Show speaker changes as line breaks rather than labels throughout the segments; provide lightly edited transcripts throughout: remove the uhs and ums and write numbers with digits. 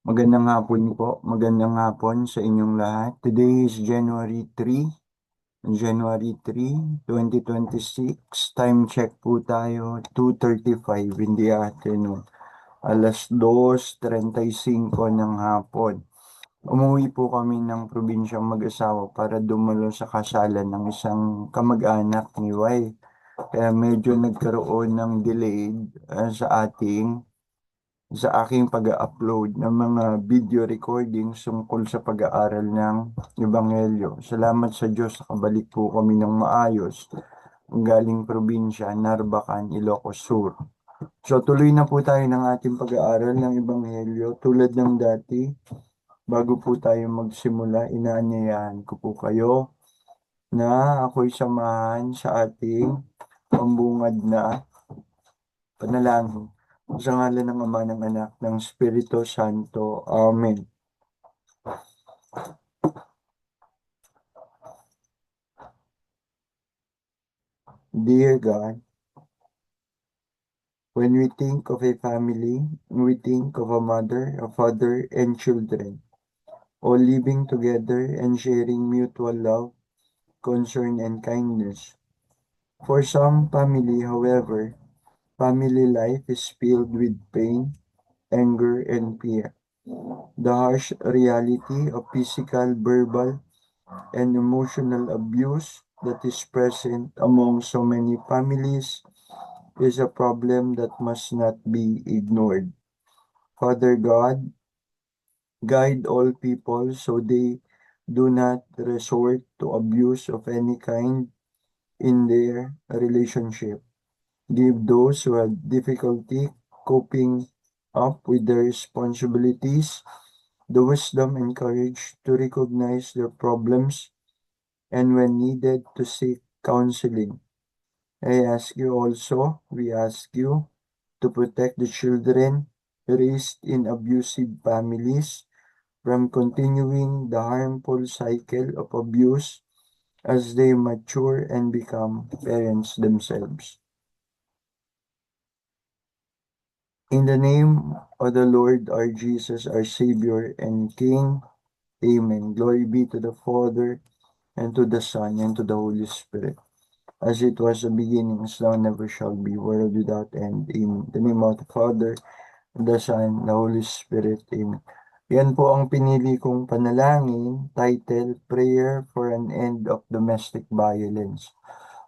Magandang hapon po. Magandang hapon sa inyong lahat. Today is January 3, 2026. Time check po tayo, 2:35 in the afternoon. 2:35 ng hapon. Umuwi po kami ng probinsyang mag-asawa para dumalo sa kasalan ng isang kamag-anak ni Y. Kaya medyo nagkaroon ng delay sa aking pag-upload ng mga video recordings tungkol sa pag-aaral ng Ebanghelyo. Salamat sa Diyos, nakabalik po kami ng maayos galing probinsya, Narbacan, Ilocos Sur. So tuloy na po tayo ng ating pag-aaral ng Ebanghelyo. Tulad ng dati, bago po tayo magsimula, inaanyayahan ko po kayo na ako'y samahan sa ating pambungad na panalangin. Sa ngalan ng Ama, ng Anak, ng Espiritu Santo. Amen. Dear God, when we think of a family, we think of a mother, a father, and children, all living together and sharing mutual love, concern, and kindness. For some family, however, family life is filled with pain, anger, and fear. The harsh reality of physical, verbal, and emotional abuse that is present among so many families is a problem that must not be ignored. Father God, guide all people so they do not resort to abuse of any kind in their relationship. Give those who have difficulty coping up with their responsibilities the wisdom and courage to recognize their problems and when needed to seek counseling. We ask you to protect the children raised in abusive families from continuing the harmful cycle of abuse as they mature and become parents themselves. In the name of the Lord our Jesus, our Savior and King, Amen. Glory be to the Father, and to the Son, and to the Holy Spirit, as it was the beginning, is now, never shall be, world without end. In the name of the Father, the Son, the Holy Spirit. Amen. Yan po ang pinili kong panalangin, title, Prayer for an End of Domestic Violence.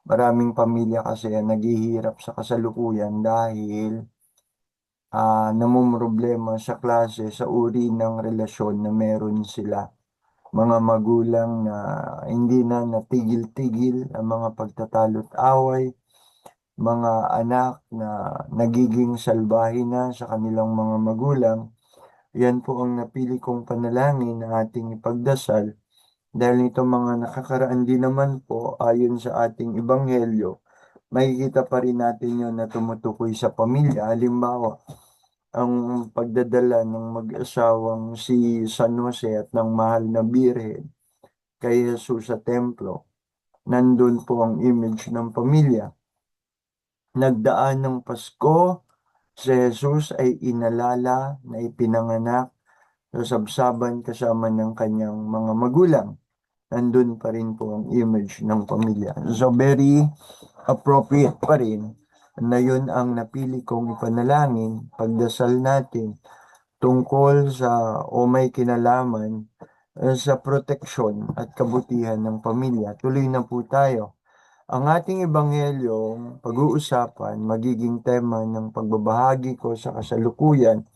Maraming pamilya kasi naghihirap sa kasalukuyan dahil namumroblema sa klase, sa uri ng relasyon na meron sila. Mga magulang na hindi na natigil-tigil ang mga pagtatalo't away, mga anak na nagiging salbahe na sa kanilang mga magulang. Yan po ang napili kong panalangin na ating ipagdasal dahil nito mga nakakaraan din naman po ayon sa ating ebanghelyo, makikita pa rin natin yun na tumutukoy sa pamilya. Halimbawa, ang pagdadala ng mag-asawang si San Jose at ng mahal na Birhen kay Jesus sa templo. Nandun po ang image ng pamilya. Nagdaan ng Pasko, si Jesus ay inalala na ipinanganak sa sabsaban kasama ng kanyang mga magulang. Nandun pa rin po ang image ng pamilya. So very appropriate pa rin na yun ang napili kong ipanalangin, pagdasal natin tungkol sa o may kinalaman sa proteksyon at kabutihan ng pamilya. Tuloy na po tayo. Ang ating ebanghelyong pag-uusapan, magiging tema ng pagbabahagi ko sa kasalukuyan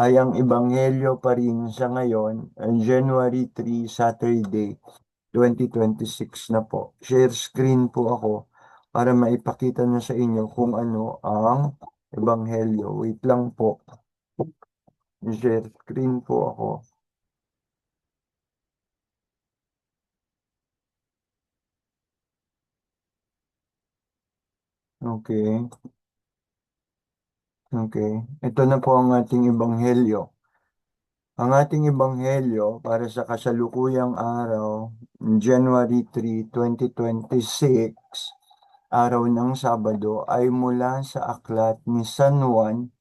ay ang ebanghelyo pa rin sa ngayon, January 3, Saturday, 2026 na po. Share screen po ako para maipakita na sa inyo kung ano ang ebanghelyo. Wait lang po. Share screen po ako. Okay. Okay. Ito na po ang ating ebanghelyo. Ang ating ebanghelyo para sa kasalukuyang araw, January 3, 2026, araw ng Sabado, ay mula sa aklat ni San Juan,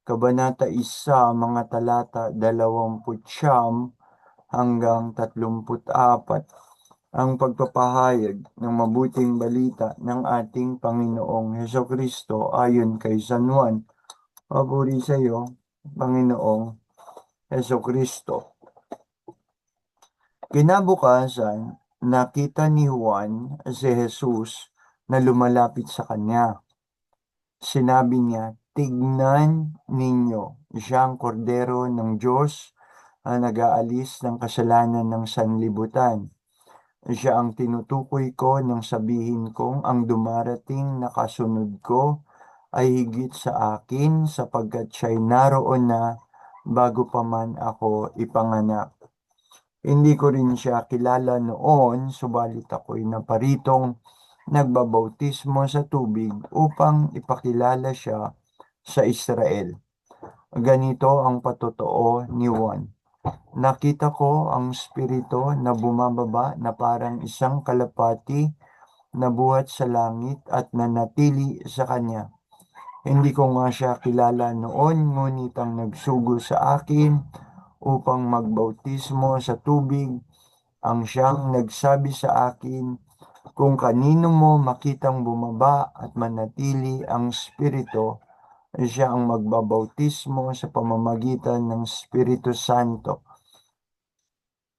Kabanata 1, mga talata 29 hanggang 34. Ang pagpapahayag ng mabuting balita ng ating Panginoong Hesukristo ayon kay San Juan. Papuri sa iyo, Panginoong Hesukristo. Kinabukasan, nakita ni Juan si Jesus na lumalapit sa kanya. Sinabi niya, "Tignan ninyo, siya ang kordero ng Diyos na nag-aalis ng kasalanan ng sanlibutan." Siya ang tinutukoy ko nang sabihin kong ang dumarating na kasunod ko ay higit sa akin sapagkat siya'y naroon na bago pa man ako ipanganak. Hindi ko rin siya kilala noon, subalit ako'y naparitong nagbabautismo sa tubig upang ipakilala siya sa Israel. Ganito ang patotoo ni Juan. Nakita ko ang Espiritu na bumababa na parang isang kalapati na buhat sa langit at nanatili sa kanya. Hindi ko nga siya kilala noon, ngunit ang nagsugo sa akin upang magbautismo sa tubig ang siyang nagsabi sa akin, kung kanino mo makitang bumaba at manatili ang Espiritu, siya ang magbabautismo sa pamamagitan ng Espiritu Santo.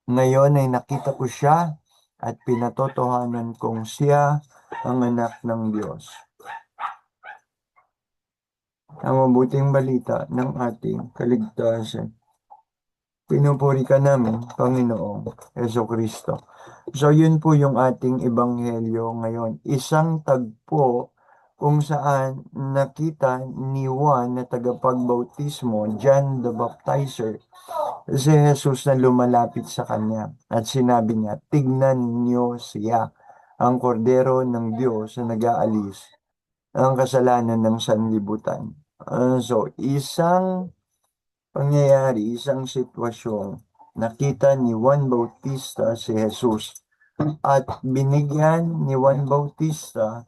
Ngayon ay nakita ko siya at pinatotohanan kong siya ang anak ng Diyos. Ang mabuting balita ng ating kaligtasan. Pinupuri ka namin, Panginoong Hesukristo. So yun po yung ating ebanghelyo ngayon. Isang tagpo kung saan nakita ni Juan na tagapagbautismo, John the Baptizer, si Jesus na lumalapit sa kanya at sinabi niya, "Tignan niyo siya, ang kordero ng Diyos na nag-aalis ang kasalanan ng sanlibutan." So, isang pangyayari, isang sitwasyon, nakita ni Juan Bautista si Jesus at binigyan ni Juan Bautista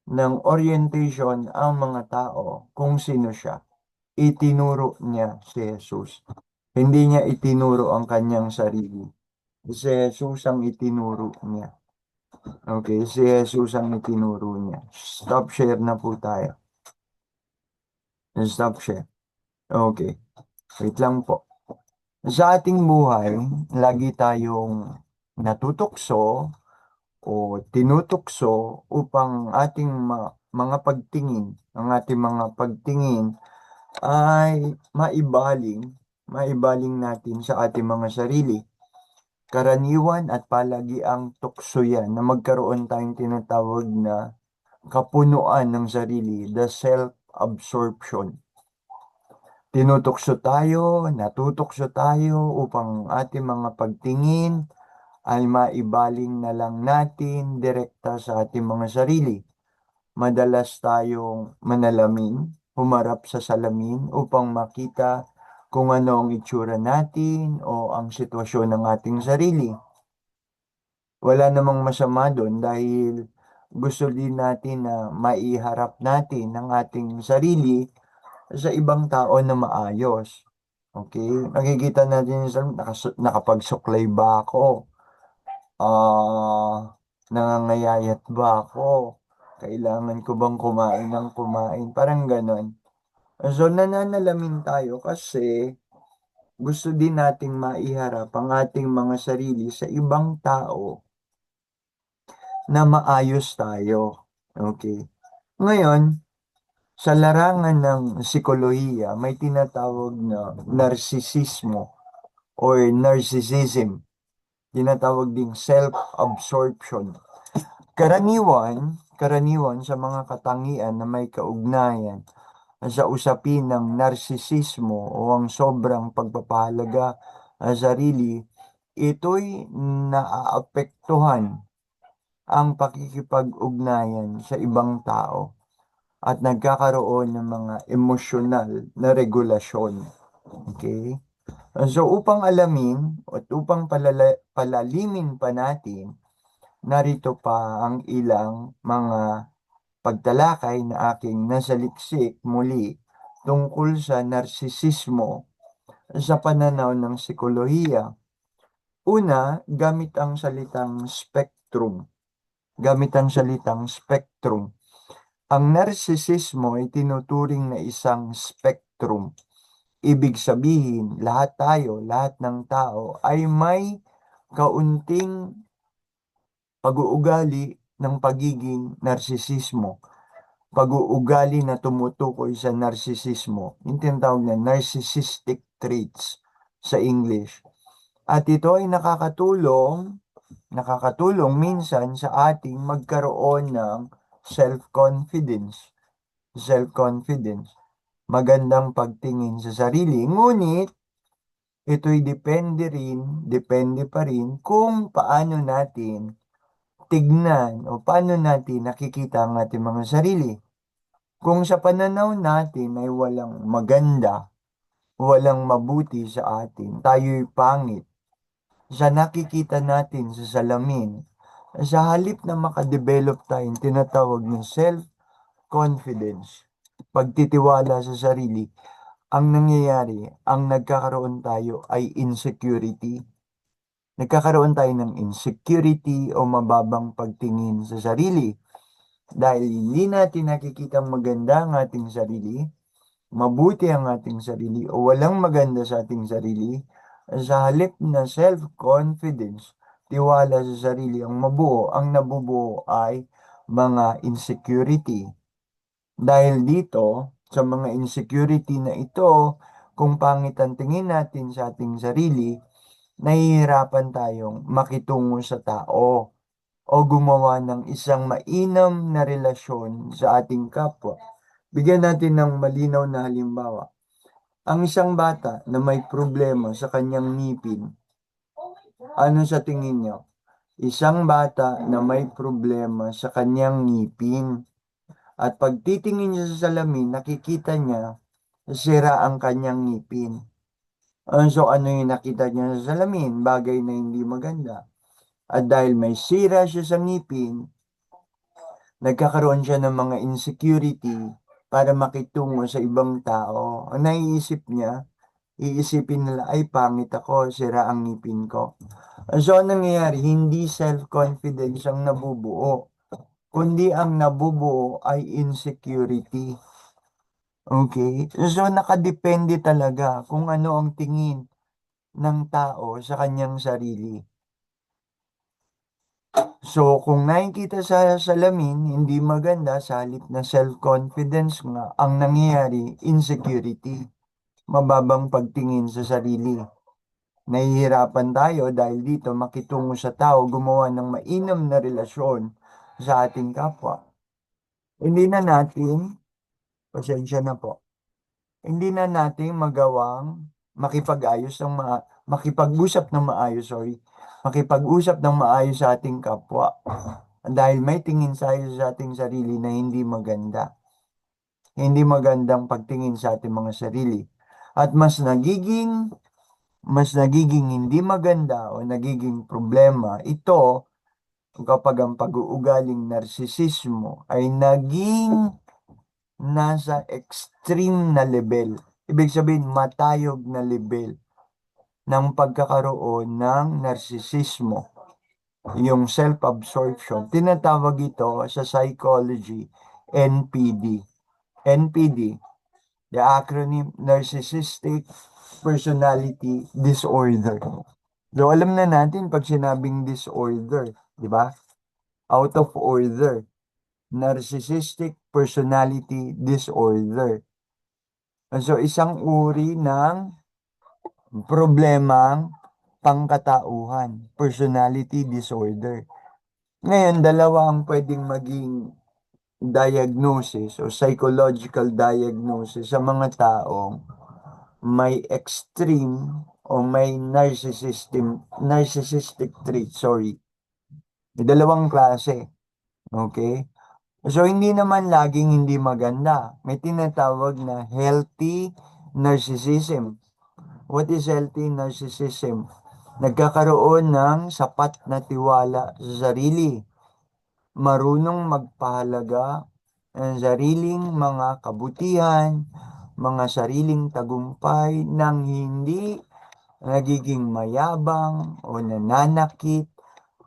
ng orientation ang mga tao kung sino siya. Itinuro niya si Jesus. Hindi niya itinuro ang kanyang sarili. Si Jesus ang itinuro niya. Okay, si Jesus ang itinuro niya. Stop share na po tayo. Stop share. Okay. Wait lang po. Sa ating buhay, lagi tayong natutukso o tinutukso upang ating mga pagtingin, ang ating mga pagtingin ay maibaling natin sa ating mga sarili. Karaniwan at palagi ang tukso yan na magkaroon tayong tinatawag na kapunuan ng sarili, the self-absorption. Tinutukso tayo, natutokso tayo upang ating mga pagtingin ay maibaling na lang natin direkta sa ating mga sarili. Madalas tayong manalamin, humarap sa salamin upang makita kung ano ang itsura natin o ang sitwasyon ng ating sarili. Wala namang masama doon dahil gusto din natin na maiharap natin ang ating sarili sa ibang tao na maayos. Okay? Nakikita natin sa nakapagsuklay ba ako? Nangangayayat ba ako? Kailangan ko bang kumain ng kumain? Parang ganon. So, nananalamin tayo kasi gusto din nating maiharap ang ating mga sarili sa ibang tao na maayos tayo. Okay? Ngayon, sa larangan ng psikolohiya, may tinatawag na narsisismo or narcissism. Tinatawag ding self-absorption. Karaniwan sa mga katangian na may kaugnayan sa usapin ng narsisismo o ang sobrang pagpapahalaga sa sarili, ito'y naaapektuhan ang pakikipag-ugnayan sa ibang tao at nagkakaroon ng mga emosyonal na regulasyon. Okay? So upang alamin at upang palalimin pa natin, narito pa ang ilang mga pagtalakay na aking nasaliksik muli tungkol sa narsisismo sa pananaw ng psikolohiya. Una, gamit ang salitang spectrum. Gamit ang salitang spectrum. Ang narsisismo ay tinuturing na isang spectrum. Ibig sabihin, lahat tayo, lahat ng tao ay may kaunting pag-uugali ng pagiging narsisismo. Pag-uugali na tumutukoy sa narsisismo. Yung tinatawag na narcissistic traits sa English. At ito ay nakakatulong minsan sa ating magkaroon ng self-confidence. Self-confidence. Magandang pagtingin sa sarili. Ngunit, ito'y depende pa rin kung paano natin tignan o paano natin nakikita ang ating mga sarili. Kung sa pananaw natin ay walang maganda, walang mabuti sa atin, tayo'y pangit, sa nakikita natin sa salamin, sa halip na makadevelop tayong tinatawag ng self-confidence, pagtitiwala sa sarili, ang nangyayari, ang nagkakaroon tayo ay insecurity. Nagkakaroon tayo ng insecurity o mababang pagtingin sa sarili. Dahil hindi natin nakikitang maganda ang ating sarili, mabuti ang ating sarili, o walang maganda sa ating sarili, sa halip na self-confidence, tiwala sa sarili ang mabuo, ang nabubuo ay mga insecurity. Dahil dito, sa mga insecurity na ito, kung pangit ang tingin natin sa ating sarili, nahihirapan tayong makitungo sa tao o gumawa ng isang mainam na relasyon sa ating kapwa. Bigyan natin ng malinaw na halimbawa. Ang isang bata na may problema sa kanyang ngipin, ano sa tingin niyo? Isang bata na may problema sa kanyang ngipin. At pag titingin niya sa salamin, nakikita niya sira ang kanyang ngipin. So ano yung nakita niya sa salamin? Bagay na hindi maganda. At dahil may sira siya sa ngipin, nagkakaroon siya ng mga insecurity para makitungo sa ibang tao. Ang naiisip niya, iisipin nila, ay pangit ako, sira ang ngipin ko. So, anong nangyayari? Hindi self-confidence ang nabubuo, kundi ang nabubuo ay insecurity. Okay? So, nakadepende talaga kung ano ang tingin ng tao sa kanyang sarili. So, kung nakikita sa salamin, hindi maganda, sa halip na self-confidence nga, ang nangyayari, insecurity. Mababang pagtingin sa sarili. Nahihirapan tayo dahil dito makitungo sa tao, gumawa ng mainam na relasyon sa ating kapwa. Hindi na natin, pasensya na po, hindi na natin magawang makipag-ayos ng makipag-usap ng maayos, sorry. Makipag-usap ng maayos sa ating kapwa. Dahil may tingin tayo sa ating sarili na hindi maganda. Hindi magandang pagtingin sa ating mga sarili. At mas nagiging hindi maganda o nagiging problema ito kapag ang pag-uugaling narsisismo ay naging nasa extreme na level. Ibig sabihin, matayog na level ng pagkakaroon ng narsisismo. Yung self-absorption. Tinatawag ito sa psychology, NPD. NPD, the acronym Narcissistic Personality Disorder. So, alam na natin pag sinabing disorder, di ba? Out of order. Narcissistic Personality Disorder. So, isang uri ng problemang pangkatauhan, personality disorder. Ngayon, dalawa ang pwedeng maging diagnosis o psychological diagnosis sa mga taong may extreme o may narcissistic trait, sorry. May dalawang klase. Okay? So, hindi naman laging hindi maganda. May tinatawag na healthy narcissism. What is healthy narcissism? Nagkakaroon ng sapat na tiwala sa sarili. Marunong magpahalaga ng sariling mga kabutihan, mga sariling tagumpay nang hindi nagiging mayabang o nananakit,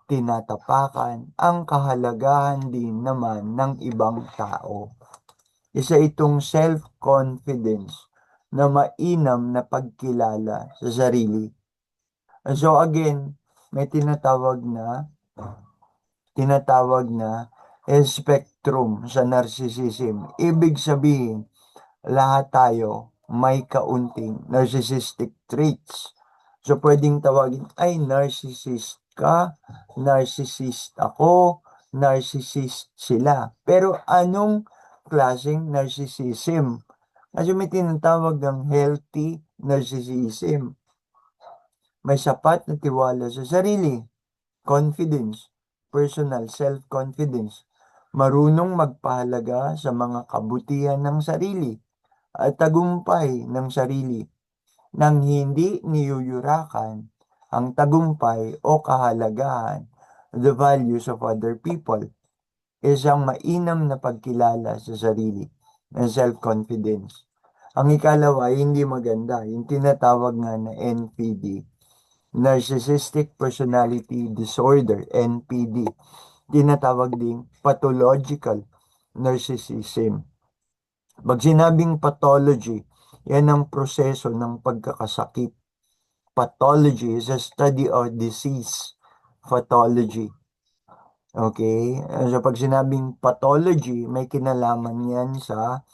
tinatapakan ang kahalagahan din naman ng ibang tao. Isa itong self-confidence na mainam na pagkilala sa sarili. So again, may tinatawag na spectrum sa narcissism. Ibig sabihin, lahat tayo may kaunting narcissistic traits. So, pwedeng tawagin, ay, narcissist ka, narcissist ako, narcissist sila. Pero anong klaseng narcissism? Kasi may tinatawag ng healthy narcissism. May sapat na tiwala sa sarili, confidence, personal self-confidence, marunong magpahalaga sa mga kabutihan ng sarili at tagumpay ng sarili nang hindi niyuyurakan ang tagumpay o kahalagahan, the values of other people. Isang mainam na pagkilala sa sarili ng self-confidence. Ang ikalawa ay hindi maganda, yung tinatawag nga na NPD, Narcissistic Personality Disorder, NPD. Tinatawag ding pathological narcissism. Pag sinabing pathology, yan ang proseso ng pagkakasakit. Pathology is a study of disease. Pathology. Okay? So pag sinabing pathology, may kinalaman yan sa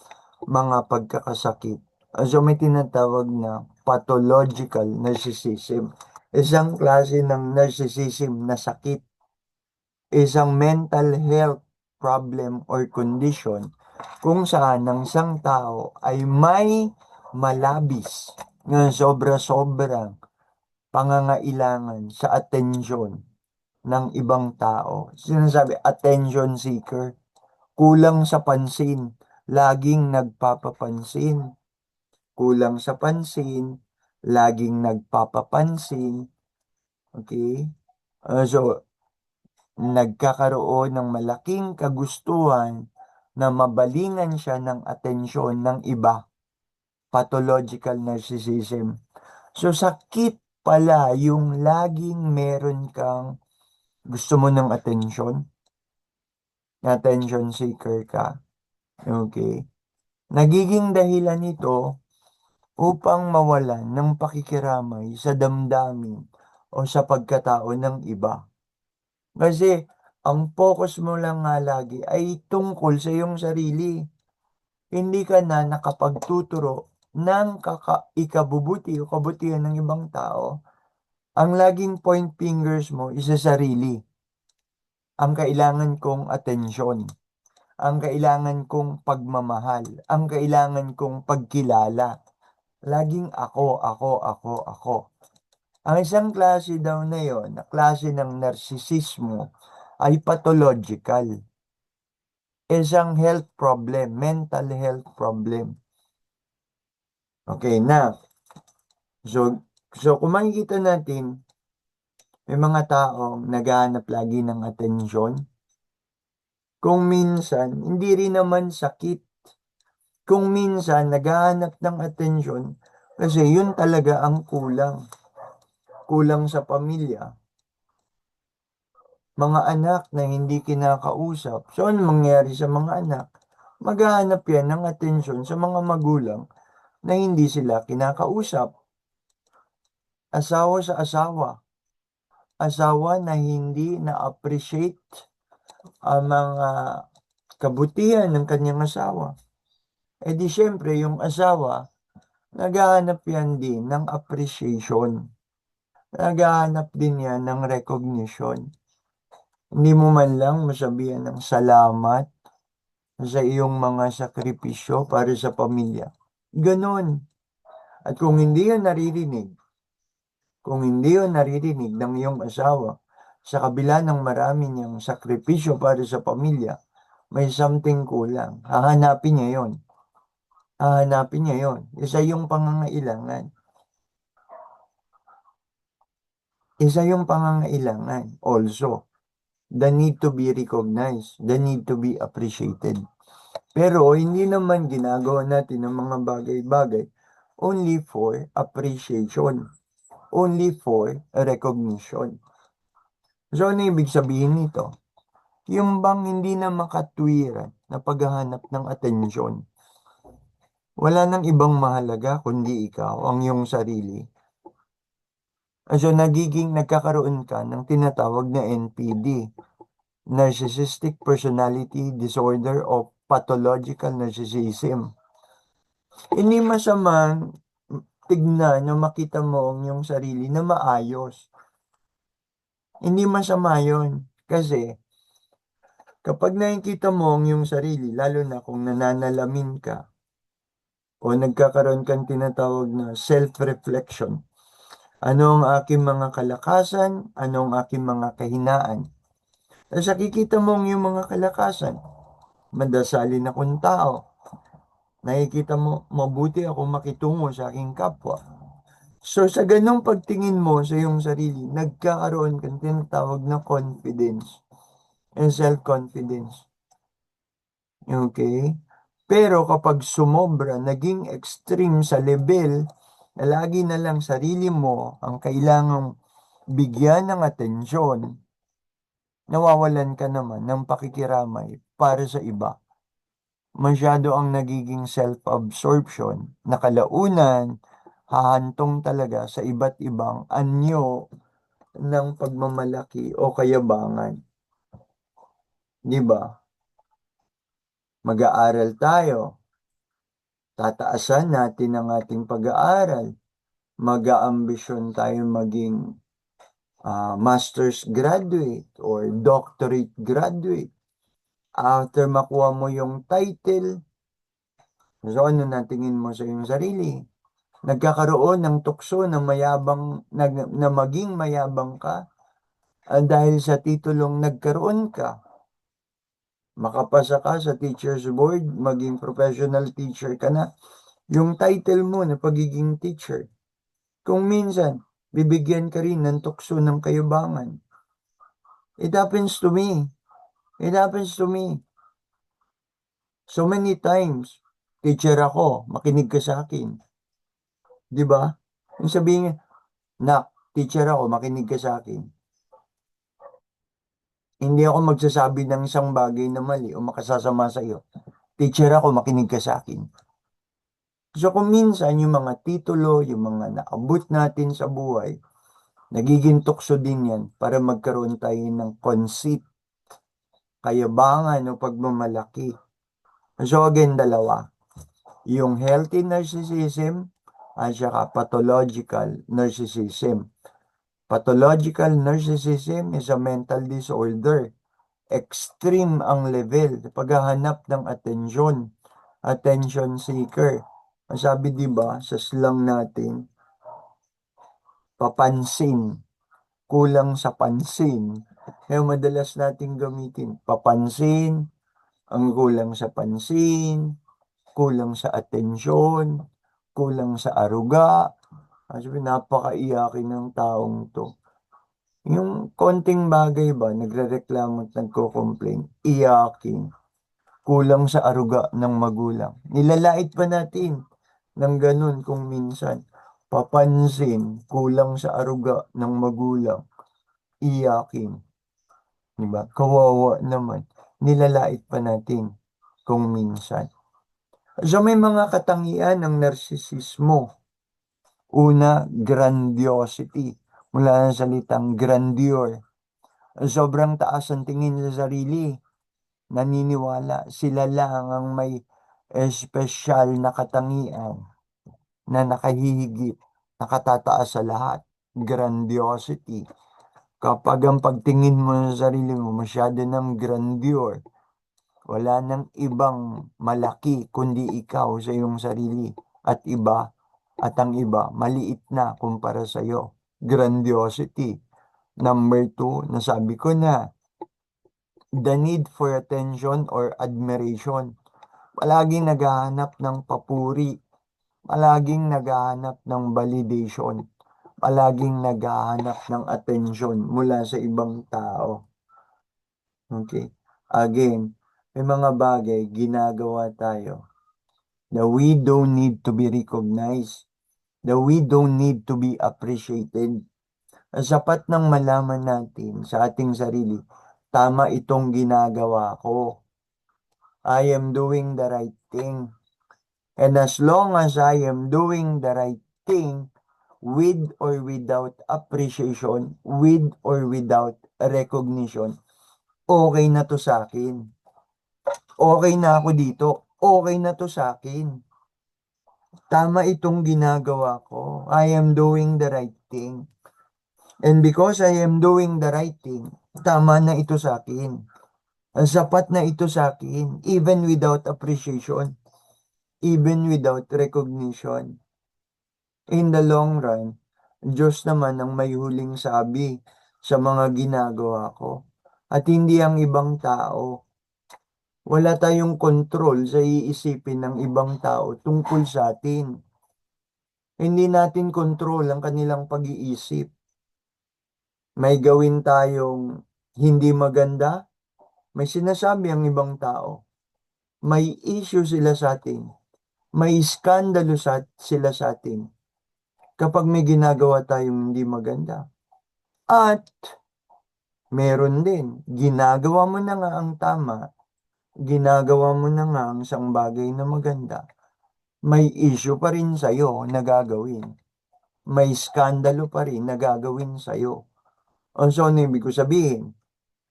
mga pagkakasakit. So may tinatawag na pathological narcissism. Isang klase ng narcissism na sakit. Isang mental health problem or condition kung saan ang isang tao ay may malabis na sobra-sobrang pangangailangan sa atensyon ng ibang tao. Sinasabi, attention seeker, kulang sa pansin, laging nagpapapansin, kulang sa pansin, laging nagpapapansin, okay? So, nagkakaroon ng malaking kagustuhan na mabalingan siya ng atensyon ng iba. Pathological narcissism. So, sakit pala yung laging meron kang gusto mo ng atensyon. Attention seeker ka. Okay. Nagiging dahilan nito upang mawalan ng pakikiramay sa damdamin o sa pagkatao ng iba. Kasi ang focus mo lang nga lagi ay tungkol sa iyong sarili. Hindi ka na nakapagtuturo ng ikabubuti o kabutihan ng ibang tao. Ang laging point fingers mo is sa sarili. Ang kailangan kong atensyon. Ang kailangan kong pagmamahal. Ang kailangan kong pagkilala. Laging ako, ako, ako, ako. Ang isang klase daw na yon, na klase ng narsisismo, ay pathological. Isang health problem, mental health problem. Okay na. So kung makikita natin, may mga taong naghahanap lagi ng atensyon. Kung minsan, hindi rin naman sakit. Kung minsan, naghahanap ng atensyon kasi yun talaga ang kulang. Kulang sa pamilya. Mga anak na hindi kinakausap. So, ano mangyari sa mga anak? Maghahanap yan ng atensyon sa mga magulang na hindi sila kinakausap. Asawa sa asawa. Asawa na hindi na-appreciate ang mga kabutihan ng kanyang asawa. E di syempre, yung asawa, naghahanap yan din ng appreciation. Naghahanap din yan ng recognition. Hindi mo man lang masabihan ng salamat sa iyong mga sakripisyo para sa pamilya. Ganon. At kung hindi yun naririnig ng iyong asawa, sa kabila ng marami niyang sakripisyo para sa pamilya, may something kulang. Hahanapin niya yon. Hahanapin niya yon. Isa yung pangangailangan. Isa yung pangangailangan. Also, the need to be recognized, the need to be appreciated. Pero hindi naman ginagawa natin ang mga bagay-bagay only for appreciation, only for recognition. So, ano ibig sabihin nito? Yung bang hindi na makatwiran na paghahanap ng atensyon. Wala nang ibang mahalaga kundi ikaw, ang iyong sarili. So, nagkakaroon ka ng tinatawag na NPD, Narcissistic Personality Disorder o Pathological Narcissism. Hindi masamang tignan na makita mo ang iyong sarili na maayos. Hindi masama yun. Kasi, kapag nakikita mo ang iyong sarili, lalo na kung nananalamin ka, o nagkakaroon kang tinatawag na self-reflection, ano ang aking mga kalakasan, ano ang aking mga kahinaan. Tapos nakikita mo ang iyong mga kalakasan, madasalin akong tao, nakikita mo, mabuti ako makitungo sa aking kapwa. So, sa ganong pagtingin mo sa iyong sarili, nagkakaroon kang tinatawag na confidence and self-confidence. Okay? Pero kapag sumobra, naging extreme sa level na lagi na lang sarili mo ang kailangang bigyan ng atensyon, nawawalan ka naman ng pakikiramay para sa iba. Masyado ang nagiging self-absorption na kalaunan hahantong talaga sa iba't ibang anyo ng pagmamalaki o kayabangan. Di ba? Mag-aaral tayo, tataasan natin ang ating pag-aaral, mag-aambisyon tayo maging master's graduate or doctorate graduate. After makuha mo yung title, so ano na tingin mo sa iyong sarili? Nagkakaroon ng tukso na mayabang, na maging mayabang ka dahil sa titulong nagkaroon ka. Makapasa ka sa teacher's board, maging professional teacher ka na. Yung title mo na pagiging teacher, kung minsan, bibigyan ka rin ng tukso ng kayabangan. It happens to me. It happens to me. So many times, teacher ako, makinig ka sa akin. Di ba? Yung sabihin, nak, teacher ako, makinig ka sa akin. Hindi ako magsasabi ng isang bagay na mali o makasasama sa iyo. Teacher ako, makinig ka sa akin. So kung minsan yung mga titulo, yung mga naabot natin sa buhay, nagiging tukso din yan para magkaroon tayo ng conceit, kayabangan o pagmamalaki. So again, dalawa. Yung healthy narcissism at saka pathological narcissism. Pathological narcissism is a mental disorder. Extreme ang level, paghahanap ng attention seeker. Sabi diba sa slang natin, papansin, kulang sa pansin. Kaya madalas nating gamitin, papansin, ang kulang sa pansin, kulang sa atensyon, kulang sa aruga. Sabi, napakaiyakin ng taong to. Yung konting bagay ba, nagrereklamo at nagko-complain, iyakin. Kulang sa aruga ng magulang. Nilalait pa natin ng ganun kung minsan. Papansin, kulang sa aruga ng magulang. Iyakin. Diba? Kawawa naman. Nilalait pa natin kung minsan. So may mga katangian ng narsisismo. Una, grandiosity. Mula sa salitang grandeur. Sobrang taas ang tingin sa sarili. Naniniwala sila lang ang may espesyal na katangian na nakahihigit, nakatataas sa lahat. Grandiosity. Kapag ang pagtingin mo sa sarili mo masyado ng grandeur, wala nang ibang malaki kundi ikaw sa iyong sarili at iba at ang iba maliit na kumpara sa iyo. Grandiosity. Number 2, nasabi ko na, the need for attention or admiration. Palaging naghahanap ng papuri. Palaging naghahanap ng validation. Palaging naghahanap ng attention mula sa ibang tao. Okay. Again, May mga bagay ginagawa tayo na we don't need to be recognized, that we don't need to be appreciated. Sapat nang malaman natin sa ating sarili, tama itong ginagawa ko. I am doing the right thing. And as long as I am doing the right thing, with or without appreciation, with or without recognition, okay na to sa akin. Okay na ako dito. Okay na to sa akin. Tama itong ginagawa ko. I am doing the right thing. And because I am doing the right thing, tama na ito sa akin. Ang sapat na ito sa akin, even without appreciation, even without recognition. In the long run, Diyos naman ang may huling sabi sa mga ginagawa ko. At hindi ang ibang tao. Wala tayong kontrol sa iisipin ng ibang tao tungkol sa atin. Hindi natin kontrol ang kanilang pag-iisip. May gawin tayong hindi maganda, may sinasabi ang ibang tao. May issue sila sa atin. May iskandalo sila sa atin kapag may ginagawa tayong hindi maganda. At meron din, ginagawa mo na nga ang tama, ginagawa mo na nga ang isang bagay na maganda, may issue pa rin sa'yo na gagawin. May skandalo pa rin na gagawin sa'yo. So, ano ibig ko sabihin?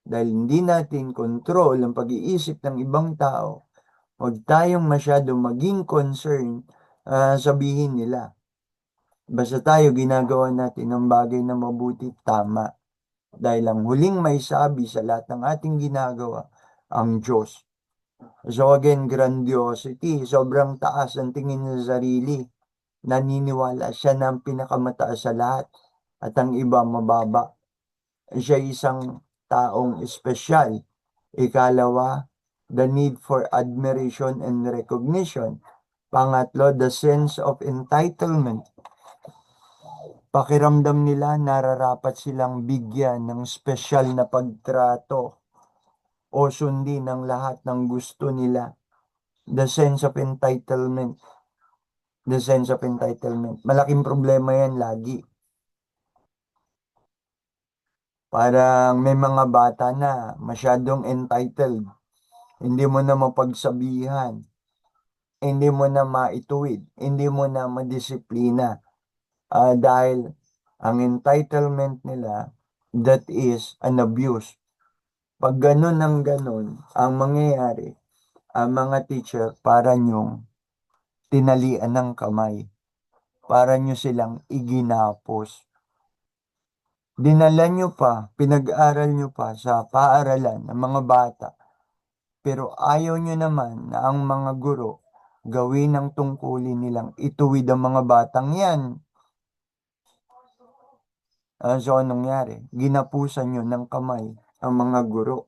Dahil hindi natin control ang pag-iisip ng ibang tao, huwag tayong masyado maging concern sabihin nila. Basta tayo ginagawa natin ang bagay na mabuti, tama. Dahil ang huling may sabi sa lahat ng ating ginagawa, ang Diyos. So again, grandiosity, sobrang taas ang tingin niya sa sarili. Naniniwala siya na ang pinakamataas sa lahat at ang iba mababa. Siya isang taong espesyal. Ikalawa, the need for admiration and recognition. Pangatlo, the sense of entitlement. Pakiramdam nila nararapat silang bigyan ng espesyal na pagtrato o sundin ng lahat ng gusto nila. The sense of entitlement. The sense of entitlement. Malaking problema yan lagi. Parang may mga bata na masyadong entitled. Hindi mo na mapagsabihan. Hindi mo na maituwid. Hindi mo na madisiplina. Dahil ang entitlement nila, that is an abuse. Pag ganun ang ganun, ang mangyayari, ang mga teacher para nyong tinalian ng kamay. Para nyo silang iginapos. Dinala nyo pa, pinag-aral nyo pa sa paaralan ng mga bata. Pero ayaw nyo naman na ang mga guro gawin ang tungkulin nilang ituwid ang mga batang yan. So, anong nangyari? Ginapusan nyo ng kamay ang mga guro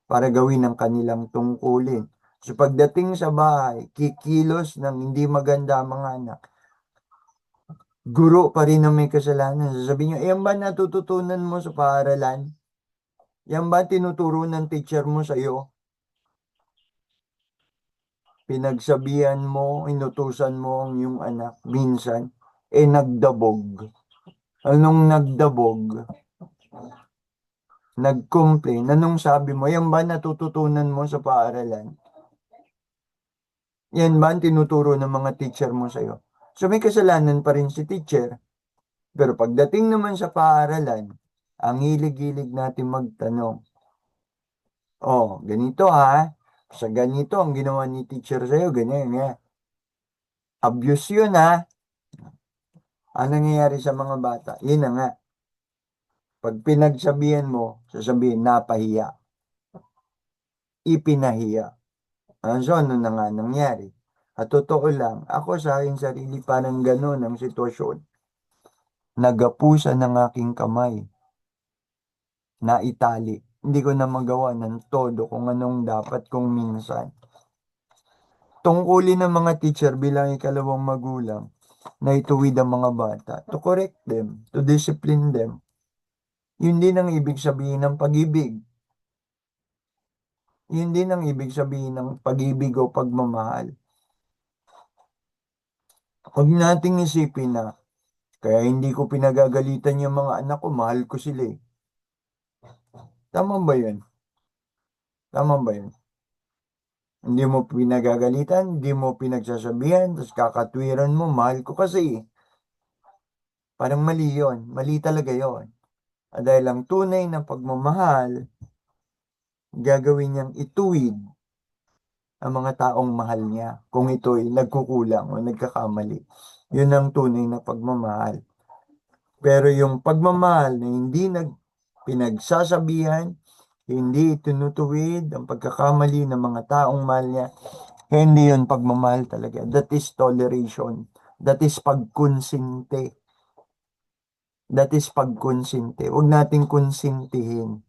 para gawin ang kanilang tungkulin. So, pagdating sa bahay, kikilos ng hindi maganda ang mga anak. Guro pa rin ang may kasalanan. Sasabihin nyo, yan ba natututunan mo sa paaralan? Yan ba tinuturo ng teacher mo sa'yo? Pinagsabihan mo, inutusan mo ang iyong anak. Minsan, nagdabog. Anong nagdabog? Nag-complain. Anong sabi mo? Yan ba natututunan mo sa paaralan? Yan ba ang tinuturo ng mga teacher mo sa'yo? So may kasalanan pa rin si teacher. Pero pagdating naman sa paaralan, ang hilig-hilig natin magtanong, oh, ganito ha, sa ganito ang ginawa ni teacher sa'yo, ganyan, ganyan. Abuse yun ha. Ang nangyayari sa mga bata, yun na nga. Pag pinagsabihan mo, sasabihin, napahiya. Ipinahiya. So, ano na nga nangyari? At totoo lang, ako sa aking sarili parang gano'n ang sitwasyon. Nagapusan ng aking kamay na itali. Hindi ko na magawa ng todo kung anong dapat kong minsan. Tungkulin ng mga teacher bilang ikalawang magulang na ituwid ang mga bata, to correct them, to discipline them. Yun din ang ibig sabihin ng pag-ibig. Yun din ang ibig sabihin ng pag-ibig o pagmamahal. Huwag nating isipin na kaya hindi ko pinagagalitan yung mga anak ko, mahal ko sila eh. Tama ba yun? Tama ba yun? Hindi mo pinagagalitan, hindi mo pinagsasabihan, tapos kakatwiran mo, mahal ko kasi eh. Parang mali yun. Mali talaga yun. Dahil ang tunay na pagmamahal, gagawin niyang ituwid ang mga taong mahal niya kung ito'y nagkukulang o nagkakamali. Yun ang tunay na pagmamahal. Pero yung pagmamahal na hindi pinagsasabihan, hindi tinutuwid ang pagkakamali ng mga taong mahal niya, hindi yun pagmamahal talaga. That is toleration. That is pagkonsinte. That is pagkonsinte. Huwag nating konsintihin.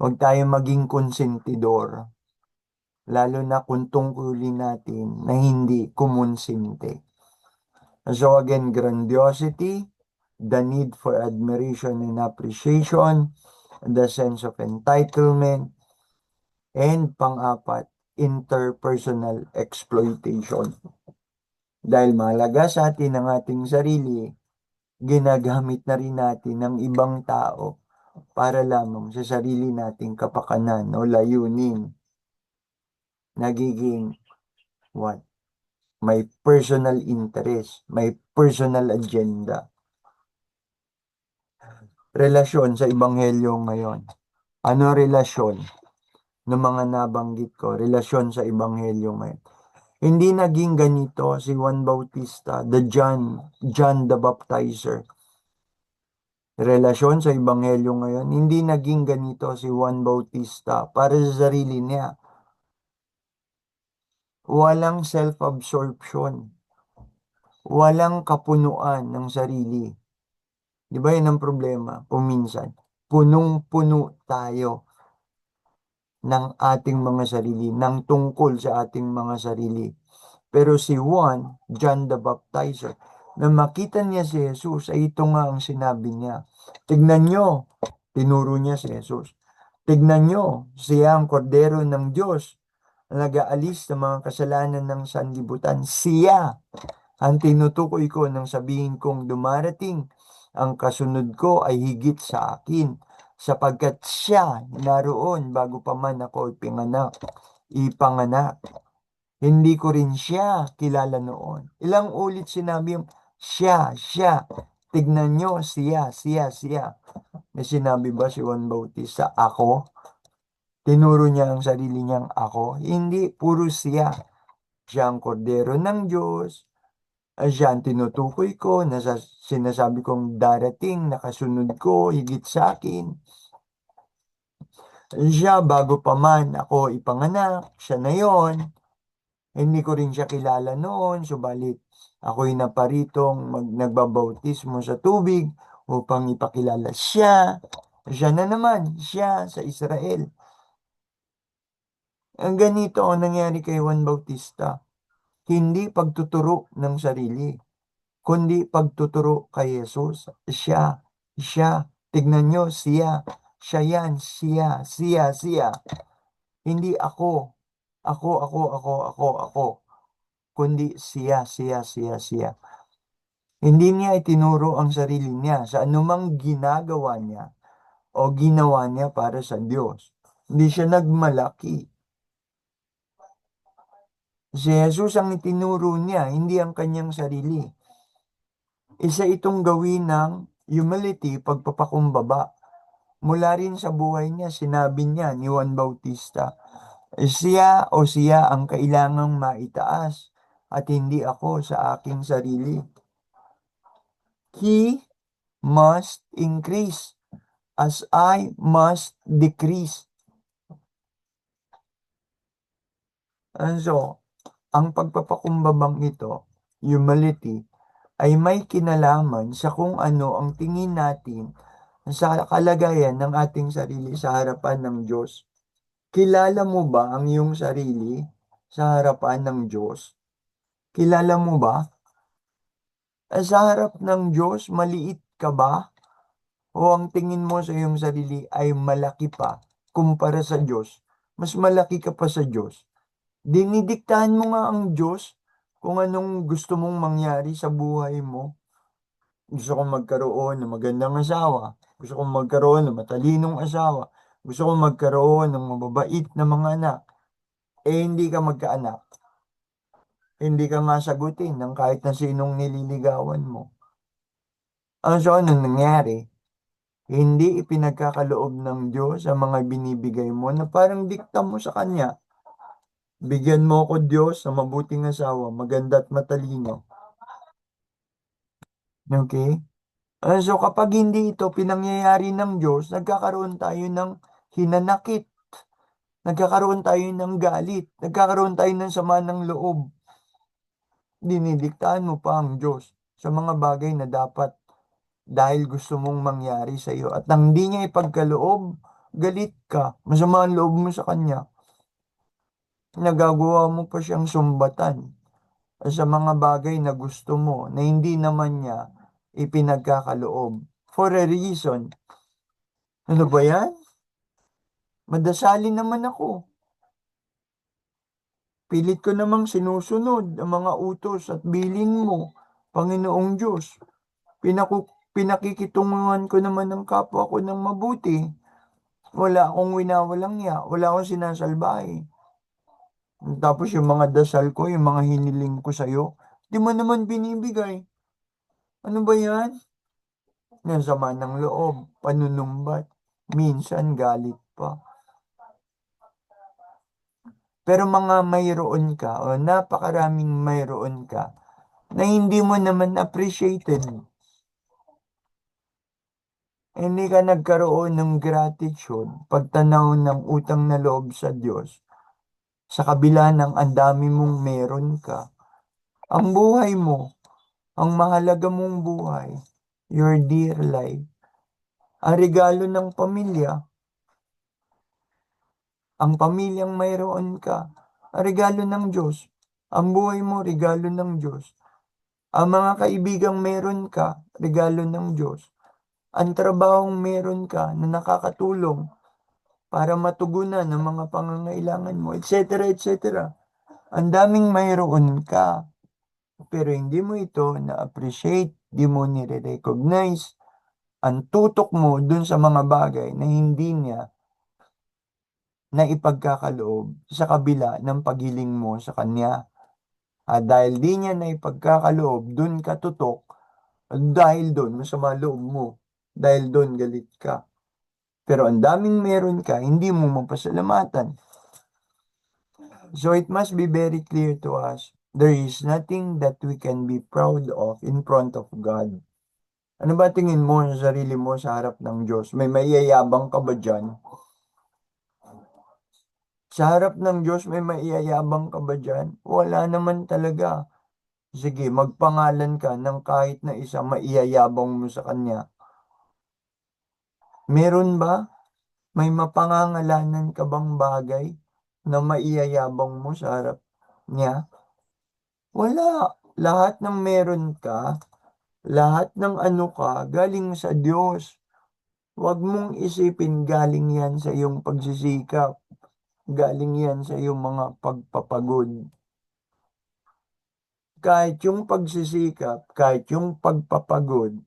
Huwag tayo maging konsentidor. Lalo na kung tungkulin natin na hindi kumonsinte. So again, grandiosity, the need for admiration and appreciation, the sense of entitlement, and pang-apat, interpersonal exploitation. Dahil mahalaga sa atin ang ating sarili, ginagamit na rin natin ng ibang tao para lamang sa sarili nating kapakanan o layunin. Nagiging what? May personal interest, may personal agenda. Relasyon sa Ebanghelyo ngayon. Ano relasyon ng mga nabanggit ko? Relasyon sa Ebanghelyo ngayon. Hindi naging ganito si Juan Bautista, John the Baptizer. Relasyon sa Ebanghelyo ngayon, hindi naging ganito si Juan Bautista para sa sarili niya. Walang self-absorption. Walang kapunuan ng sarili. Di ba yun ang problema? Kuminsan, punong-puno tayo ng ating mga sarili, ng tungkol sa ating mga sarili. Pero si John the Baptizer, na makita niya si Jesus, ay ito nga ang sinabi niya. Tignan nyo, tinuro niya si Jesus. Tignan nyo, siya ang kordero ng Diyos, nag-aalis ng mga kasalanan ng sanlibutan. Siya ang tinutukoy ko nang sabihin kong dumarating. Ang kasunod ko ay higit sa akin, sapagkat siya naroon bago pa man ako ipanganak. Hindi ko rin siya kilala noon. Ilang ulit sinabi yung siya. Tignan nyo, siya. May sinabi ba si Juan Bautista, ako? Tinuro niya ang sarili niyang ako? Hindi, puro siya. Siya ang kordero ng Diyos. Siya ang tinutukoy ko, sinasabi kong darating, nakasunod ko, higit sa akin. Siya, bago pa man ako ipanganak, siya na yon. Hindi ko rin siya kilala noon, subalit ako'y naparitong nagbabautismo sa tubig upang ipakilala siya. Siya na naman, siya sa Israel. Ang ganito ang nangyari kay Juan Bautista. Hindi pagtuturo ng sarili, kundi pagtuturo kay Jesus. Siya. Tignan nyo, siya. Siya yan, siya. Hindi ako. Ako. Kundi siya. Hindi niya itinuro ang sarili niya sa anumang ginagawa niya o ginawa niya para sa Diyos. Hindi siya nagmalaki. Si Jesus ang itinuro niya, hindi ang kanyang sarili. Isa itong gawin ng humility, pagpapakumbaba. Mula rin sa buhay niya, sinabi niya ni Juan Bautista, siya ang kailangang maitaas at hindi ako sa aking sarili. He must increase as I must decrease. And so, ang pagpapakumbabang ito, humility, ay may kinalaman sa kung ano ang tingin natin sa kalagayan ng ating sarili sa harapan ng Diyos. Kilala mo ba ang iyong sarili sa harapan ng Diyos? Kilala mo ba? Sa harap ng Diyos, maliit ka ba? O ang tingin mo sa iyong sarili ay malaki pa kumpara sa Diyos. Mas malaki ka pa sa Diyos. Dinidiktahan mo nga ang Diyos kung anong gusto mong mangyari sa buhay mo. Gusto kong magkaroon ng magandang asawa. Gusto kong magkaroon ng matalinong asawa. Gusto kong magkaroon ng mababait na mga anak. Hindi ka magkaanak. Hindi ka masagutin ng kahit na sinong nililigawan mo. Anong nangyari? Hindi ipinagkakaloob ng Diyos ang mga binibigay mo na parang dikta mo sa Kanya. Bigyan mo ako Diyos sa mabuting asawa, maganda at matalino. Okay? So kapag hindi ito pinangyayari ng Diyos, nagkakaroon tayo ng hinanakit. Nagkakaroon tayo ng galit. Nagkakaroon tayo ng sama ng loob. Dinidiktahan mo pa ang Diyos sa mga bagay na dapat dahil gusto mong mangyari sa iyo. At nang hindi niya ipagkaloob, galit ka. Masama ang loob mo sa Kanya. Nagagawa mo pa siyang sumbatan sa mga bagay na gusto mo na hindi naman niya ipinagkakaloob. For a reason. Ano ba yan? Madasalin naman ako. Pilit ko namang sinusunod ang mga utos at bilin mo, Panginoong Diyos. Pinakikitungan ko naman ng kapwa ko ng mabuti. Wala akong winawalang ya. Wala akong sinasalbahe. Tapos yung mga dasal ko, yung mga hiniling ko sa'yo, di mo naman binibigay. Ano ba yan? Yan sama ng loob, panunumbat, minsan galit pa. Pero mga mayroon ka o napakaraming mayroon ka na hindi mo naman appreciated. Hindi ka nagkaroon ng gratitude, pagtanaw ng utang na loob sa Diyos. Sa kabila ng ang dami mong meron ka. Ang buhay mo, ang mahalaga mong buhay, your dear life, ang regalo ng pamilya, ang pamilyang mayroon ka, ang regalo ng Diyos. Ang buhay mo, regalo ng Diyos. Ang mga kaibigang meron ka, regalo ng Diyos. Ang trabahong meron ka na nakakatulong para matugunan ang mga pangangailangan mo, etc. etc. Ang daming mayroon ka, pero hindi mo ito na-appreciate, hindi mo nire-recognize. Ang tutok mo dun sa mga bagay na hindi niya na ipagkakaloob sa kabila ng paghiling mo sa Kanya. At dahil di niya na ipagkakaloob, dun ka tutok, at dahil dun masama loob mo, dahil dun galit ka. Pero ang daming meron ka, hindi mo mapasalamatan. So it must be very clear to us, there is nothing that we can be proud of in front of God. Ano ba tingin mo sa sarili mo sa harap ng Diyos? May maiyayabang ka ba dyan? Sa harap ng Diyos, may maiyayabang ka ba dyan? Wala naman talaga. Sige, magpangalan ka ng kahit na isa maiyayabang mo sa Kanya. Meron ba? May mapangangalanan ka bang bagay na maiyayabang mo sa harap niya? Wala. Lahat ng meron ka, lahat ng ano ka, galing sa Diyos. Huwag mong isipin galing yan sa iyong pagsisikap. Galing yan sa iyong mga pagpapagod. Kahit yung pagsisikap, kahit yung pagpapagod,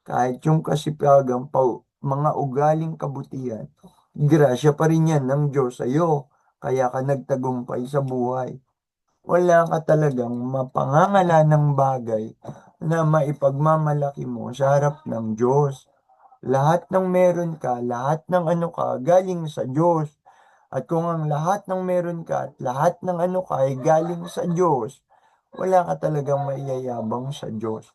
kahit yung kasipagang mga ugaling kabutihan, grasya pa rin yan ng Diyos sa iyo. Kaya ka nagtagumpay sa buhay. Wala ka talagang mapangangala ng bagay na maipagmamalaki mo sa harap ng Diyos. Lahat ng meron ka, lahat ng ano ka, galing sa Diyos. At kung ang lahat ng meron ka at lahat ng ano ka ay galing sa Diyos, wala ka talagang maiyayabang sa Diyos.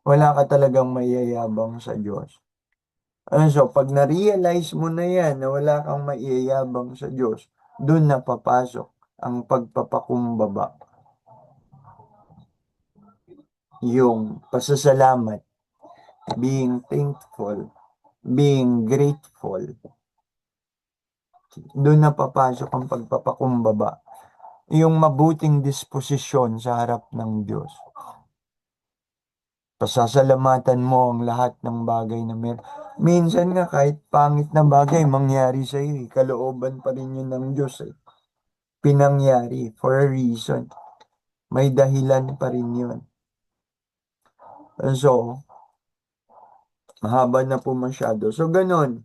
Wala ka talagang maiyayabang sa Diyos. So, pag na-realize mo na yan na wala kang maiyayabang sa Diyos, doon na papasok ang pagpapakumbaba. Yung pasasalamat, being thankful, being grateful. Doon na papasok ang pagpapakumbaba. Yung mabuting disposisyon sa harap ng Diyos. Pasasalamatan mo ang lahat ng bagay na meron. Minsan nga kahit pangit na bagay mangyari sa iyo, kalooban pa rin yun ng Diyos eh. Pinangyari for a reason. May dahilan pa rin yun. So, mahaba na po masyado. So, ganun.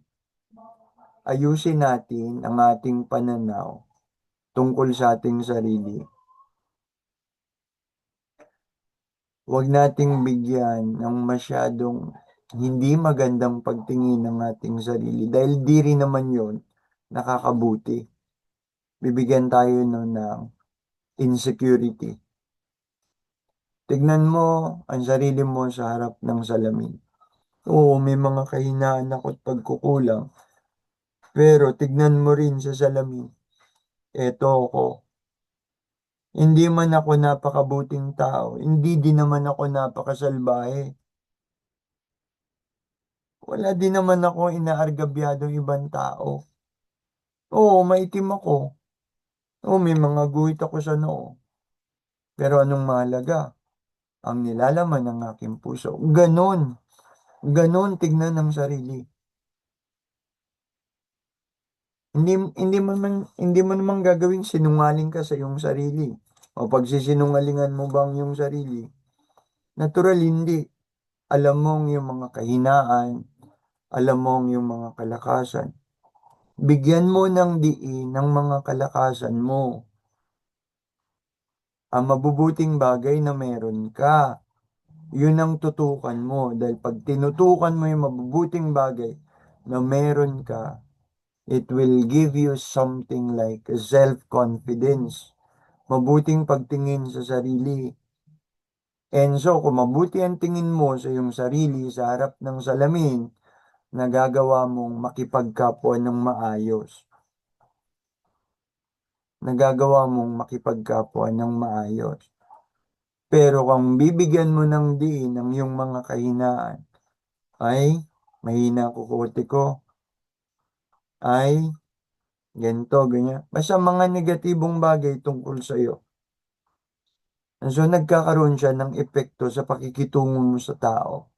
Ayusin natin ang ating pananaw tungkol sa ating sarili. Huwag nating bigyan ng masyadong hindi magandang pagtingin ng ating sarili dahil di rin naman yun nakakabuti. Bibigyan tayo nun ng insecurity. Tignan mo ang sarili mo sa harap ng salamin. Oo, may mga kahinaan ako't pagkukulang. Pero tignan mo rin sa salamin. Eto ako. Hindi man ako napakabuting tao. Hindi din naman ako napakasalbahe. Wala din naman ako inaargabyadong ibang tao. Oo, maitim ako. Oo, may mga guhit ako sa noo. Pero anong mahalaga? Ang nilalaman ng aking puso. Ganon. Ganon tignan ng sarili. Hindi, hindi mo naman gagawing sinungaling ka sa iyong sarili. O pagsisinungalingan mo bang yung sarili? Natural, hindi. Alam mong yung mga kahinaan, alam mong yung mga kalakasan. Bigyan mo ng diin ng mga kalakasan mo. Ang mabubuting bagay na meron ka, yun ang tutukan mo. Dahil pag tinutukan mo yung mabubuting bagay na meron ka, it will give you something like self-confidence. Mabuting pagtingin sa sarili. And so, kung mabuti ang tingin mo sa iyong sarili sa harap ng salamin, nagagawa mong makipagkapwa ng maayos. Nagagawa mong makipagkapwa ng maayos. Pero kung bibigyan mo ng diin ang iyong mga kahinaan, ay mahina kukote ko, ay ganito, ganyan. Basta mga negatibong bagay tungkol sa iyo. So, nagkakaroon siya ng epekto sa pakikitungo mo sa tao.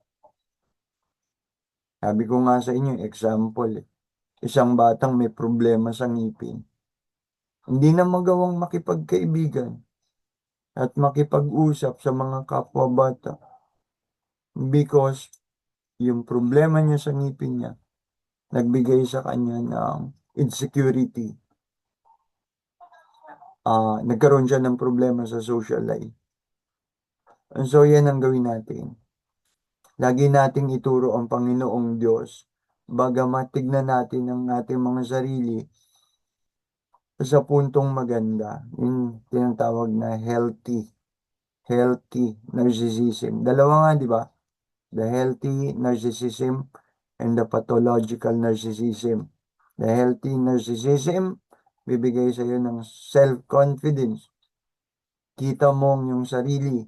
Sabi ko nga sa inyo, example, isang batang may problema sa ngipin. Hindi na magawang makipagkaibigan at makipag-usap sa mga kapwa-bata because yung problema niya sa ngipin niya nagbigay sa kanya ng insecurity. Nagkaroon siya ng problema sa social life. So, yan ang gawin natin. Lagi nating ituro ang Panginoong Diyos. Bagamat tignan natin ang ating mga sarili sa puntong maganda. Yung tinatawag na healthy narcissism. Dalawa nga, di ba? The healthy narcissism and the pathological narcissism. The healthy narcissism, bibigay sa iyo ng self-confidence. Kita mo ang iyong sarili,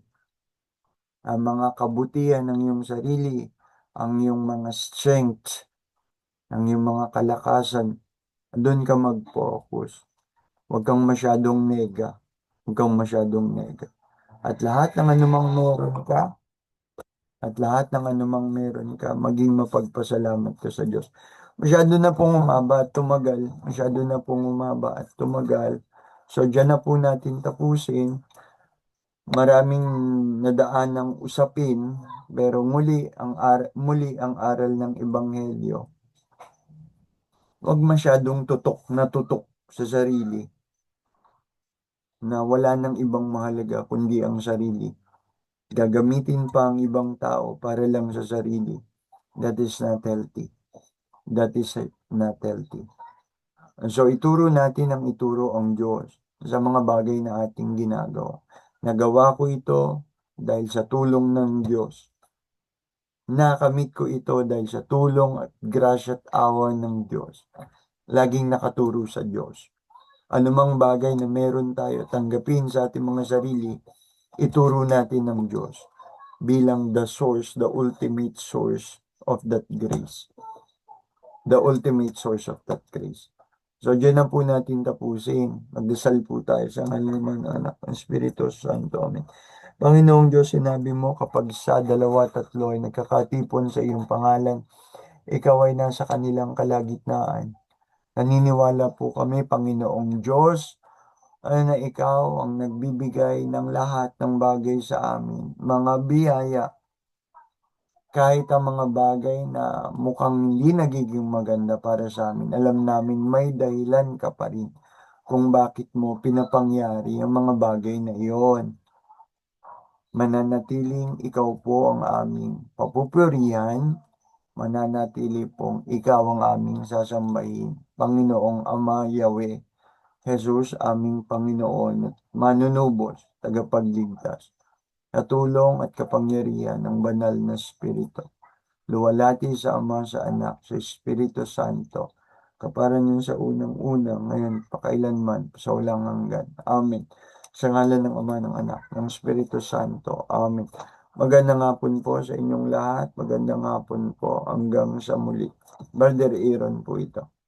ang mga kabutihan ng iyong sarili, ang iyong mga strength, ang iyong mga kalakasan. Doon ka mag-focus. Huwag kang masyadong nega. Huwag kang masyadong nega. At lahat ng anumang meron ka, maging mapagpasalamat ka sa Diyos. Masyado na pong umaba at tumagal. Masyado na pong umaba at tumagal. So, dyan na po natin tapusin. Maraming nadaan ng usapin, pero muli ang aral ng Ebanghelyo. Huwag masyadong tutok sa sarili na wala ng ibang mahalaga kundi ang sarili. Gagamitin pa ang ibang tao para lang sa sarili. That is not healthy. That is not healthy. So, ituro natin ang ituro ang Diyos sa mga bagay na ating ginagawa. Nagawa ko ito dahil sa tulong ng Diyos. Nakamit ko ito dahil sa tulong at grasya at awa ng Diyos. Laging nakaturo sa Diyos. Anumang bagay na meron tayo tanggapin sa ating mga sarili, ituro natin ng Diyos bilang the source, the ultimate source of that grace. The ultimate source of that grace. So, dyan na po natin tapusin. Magdasal po tayo sa ngalan ng Anak ng Espiritu Santo. Amen. Panginoong Diyos, sinabi mo kapag sa dalawa tatlo ay nagkakatipon sa iyong pangalan, ikaw ay nasa kanilang kalagitnaan. Naniniwala po kami, Panginoong Diyos, na ikaw ang nagbibigay ng lahat ng bagay sa amin, mga biyaya, kahit ang mga bagay na mukhang hindi nagiging maganda para sa amin. Alam namin may dahilan ka pa rin kung bakit mo pinapangyari ang mga bagay na iyon. Mananatiling ikaw po ang aming papupurihan, mananatili pong ikaw ang aming sasambahin, Panginoong Ama Yahweh, Jesus aming Panginoon at manunubos, tagapagligtas, katulong at kapangyarihan ng banal na Espiritu. Luwalhati sa Ama, sa Anak, sa Espiritu Santo, kaparan yun sa unang-una, ngayon, pakailanman, sa walang hanggan. Amen. Sa ngalan ng Ama, ng Anak, ng Espiritu Santo. Amen. Magandang hapon po sa inyong lahat. Magandang hapon po hanggang sa muli. Brother Aaron po ito.